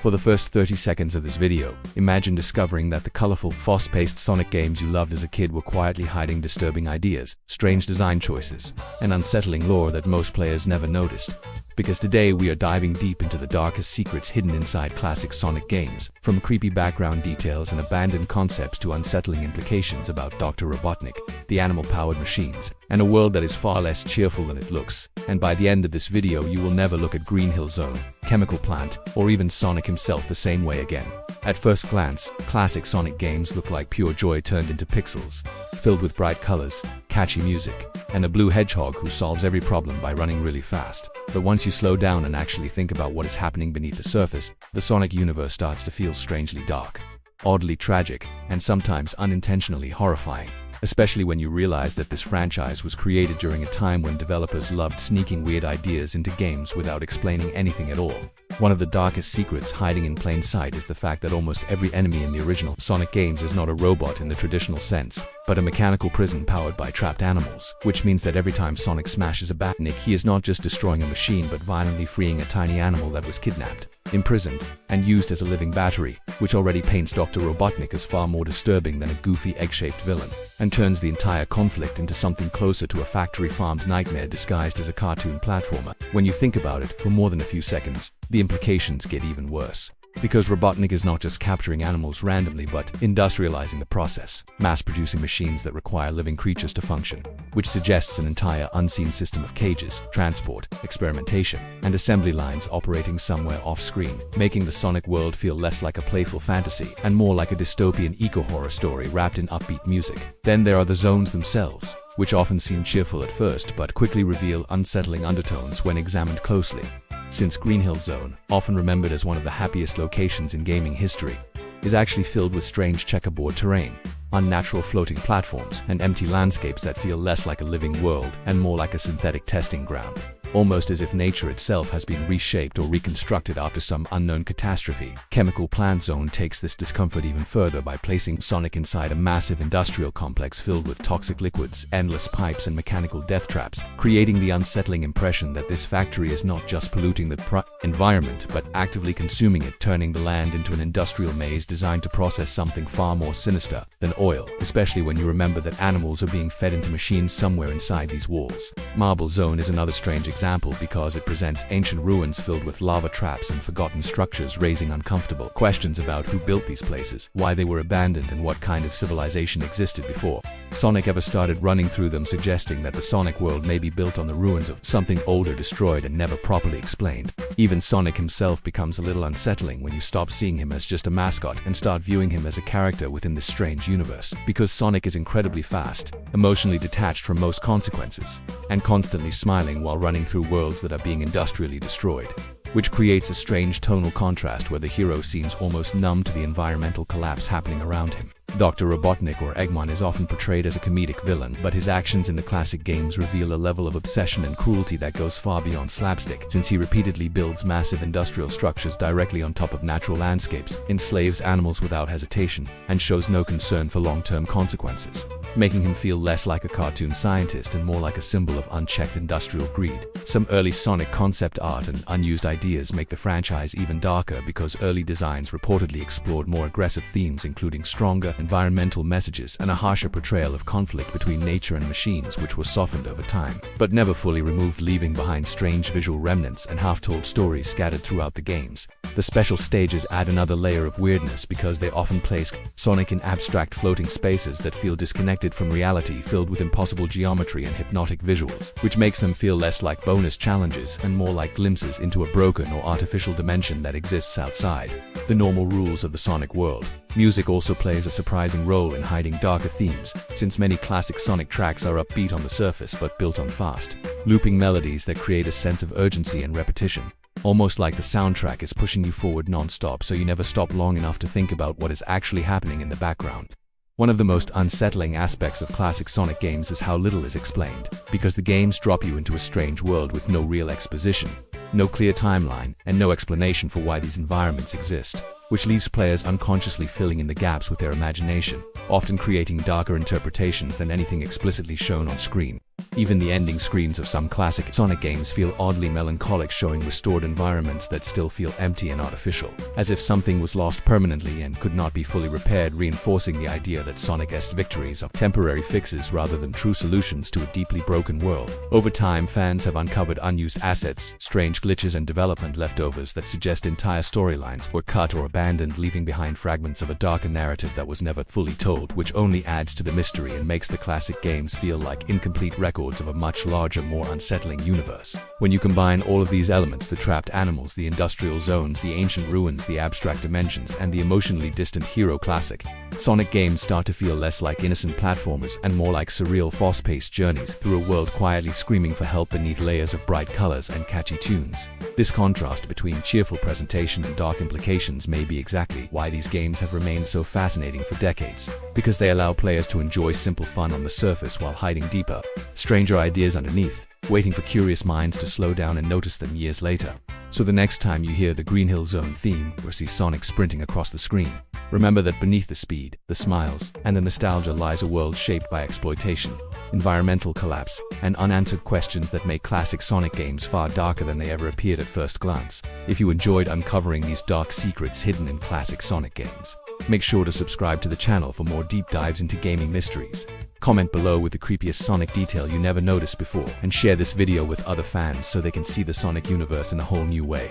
For the first 30 seconds of this video, imagine discovering that the colorful, fast-paced Sonic games you loved as a kid were quietly hiding disturbing ideas, strange design choices, and unsettling lore that most players never noticed. Because today we are diving deep into the darkest secrets hidden inside classic Sonic games, from creepy background details and abandoned concepts to unsettling implications about Dr. Robotnik, the animal-powered machines, and a world that is far less cheerful than it looks. And by the end of this video you will never look at Green Hill Zone, Chemical Plant, or even Sonic himself the same way again. At first glance, classic Sonic games look like pure joy turned into pixels, filled with bright colors, catchy music, and a blue hedgehog who solves every problem by running really fast. But once you slow down and actually think about what is happening beneath the surface, the Sonic universe starts to feel strangely dark, oddly tragic, and sometimes unintentionally horrifying. Especially when you realize that this franchise was created during a time when developers loved sneaking weird ideas into games without explaining anything at all. One of the darkest secrets hiding in plain sight is the fact that almost every enemy in the original Sonic games is not a robot in the traditional sense, but a mechanical prison powered by trapped animals, which means that every time Sonic smashes a Robotnik, he is not just destroying a machine but violently freeing a tiny animal that was kidnapped, imprisoned, and used as a living battery, which already paints Dr. Robotnik as far more disturbing than a goofy egg-shaped villain, and turns the entire conflict into something closer to a factory-farmed nightmare disguised as a cartoon platformer. When you think about it for more than a few seconds, the implications get even worse. Because Robotnik is not just capturing animals randomly but industrializing the process, mass-producing machines that require living creatures to function, which suggests an entire unseen system of cages, transport, experimentation, and assembly lines operating somewhere off-screen, making the Sonic world feel less like a playful fantasy and more like a dystopian eco-horror story wrapped in upbeat music. Then there are the zones themselves, which often seem cheerful at first but quickly reveal unsettling undertones when examined closely. Since Green Hill Zone, often remembered as one of the happiest locations in gaming history, is actually filled with strange checkerboard terrain, unnatural floating platforms, and empty landscapes that feel less like a living world and more like a synthetic testing ground. Almost as if nature itself has been reshaped or reconstructed after some unknown catastrophe. Chemical Plant Zone takes this discomfort even further by placing Sonic inside a massive industrial complex filled with toxic liquids, endless pipes, and mechanical death traps, creating the unsettling impression that this factory is not just polluting the environment but actively consuming it, turning the land into an industrial maze designed to process something far more sinister than oil, especially when you remember that animals are being fed into machines somewhere inside these walls. Marble Zone is another strange example because it presents ancient ruins filled with lava traps and forgotten structures, raising uncomfortable questions about who built these places, why they were abandoned, and what kind of civilization existed before Sonic ever started running through them, suggesting that the Sonic world may be built on the ruins of something older, destroyed, and never properly explained. Even Sonic himself becomes a little unsettling when you stop seeing him as just a mascot and start viewing him as a character within this strange universe. Because Sonic is incredibly fast, emotionally detached from most consequences, and constantly smiling while running through worlds that are being industrially destroyed, which creates a strange tonal contrast where the hero seems almost numb to the environmental collapse happening around him. Dr. Robotnik, or Eggman, is often portrayed as a comedic villain, but his actions in the classic games reveal a level of obsession and cruelty that goes far beyond slapstick, since he repeatedly builds massive industrial structures directly on top of natural landscapes, enslaves animals without hesitation, and shows no concern for long-term consequences, making him feel less like a cartoon scientist and more like a symbol of unchecked industrial greed. Some early Sonic concept art and unused ideas make the franchise even darker because early designs reportedly explored more aggressive themes, including stronger environmental messages and a harsher portrayal of conflict between nature and machines, which was softened over time, but never fully removed, leaving behind strange visual remnants and half-told stories scattered throughout the games. The special stages add another layer of weirdness because they often place Sonic in abstract floating spaces that feel disconnected from reality, filled with impossible geometry and hypnotic visuals, which makes them feel less like bonus challenges and more like glimpses into a broken or artificial dimension that exists outside the normal rules of the Sonic world. Music also plays a surprising role in hiding darker themes, since many classic Sonic tracks are upbeat on the surface but built on fast, looping melodies that create a sense of urgency and repetition. Almost like the soundtrack is pushing you forward non-stop, so you never stop long enough to think about what is actually happening in the background. One of the most unsettling aspects of classic Sonic games is how little is explained, because the games drop you into a strange world with no real exposition, no clear timeline, and no explanation for why these environments exist, which leaves players unconsciously filling in the gaps with their imagination, often creating darker interpretations than anything explicitly shown on screen. Even the ending screens of some classic Sonic games feel oddly melancholic, showing restored environments that still feel empty and artificial, as if something was lost permanently and could not be fully repaired, reinforcing the idea that Sonic's victories are temporary fixes rather than true solutions to a deeply broken world. Over time, fans have uncovered unused assets, strange glitches, and development leftovers that suggest entire storylines were cut or abandoned, leaving behind fragments of a darker narrative that was never fully told, which only adds to the mystery and makes the classic games feel like incomplete records of a much larger, more unsettling universe. When you combine all of these elements, the trapped animals, the industrial zones, the ancient ruins, the abstract dimensions, and the emotionally distant hero classic, Sonic games start to feel less like innocent platformers and more like surreal, fast-paced journeys through a world quietly screaming for help beneath layers of bright colors and catchy tunes. This contrast between cheerful presentation and dark implications may be exactly why these games have remained so fascinating for decades, because they allow players to enjoy simple fun on the surface while hiding deeper, stranger ideas underneath, waiting for curious minds to slow down and notice them years later. So the next time you hear the Green Hill Zone theme or see Sonic sprinting across the screen, remember that beneath the speed, the smiles, and the nostalgia lies a world shaped by exploitation, environmental collapse, and unanswered questions that make classic Sonic games far darker than they ever appeared at first glance. If you enjoyed uncovering these dark secrets hidden in classic Sonic games, make sure to subscribe to the channel for more deep dives into gaming mysteries. Comment below with the creepiest Sonic detail you never noticed before, and share this video with other fans so they can see the Sonic universe in a whole new way.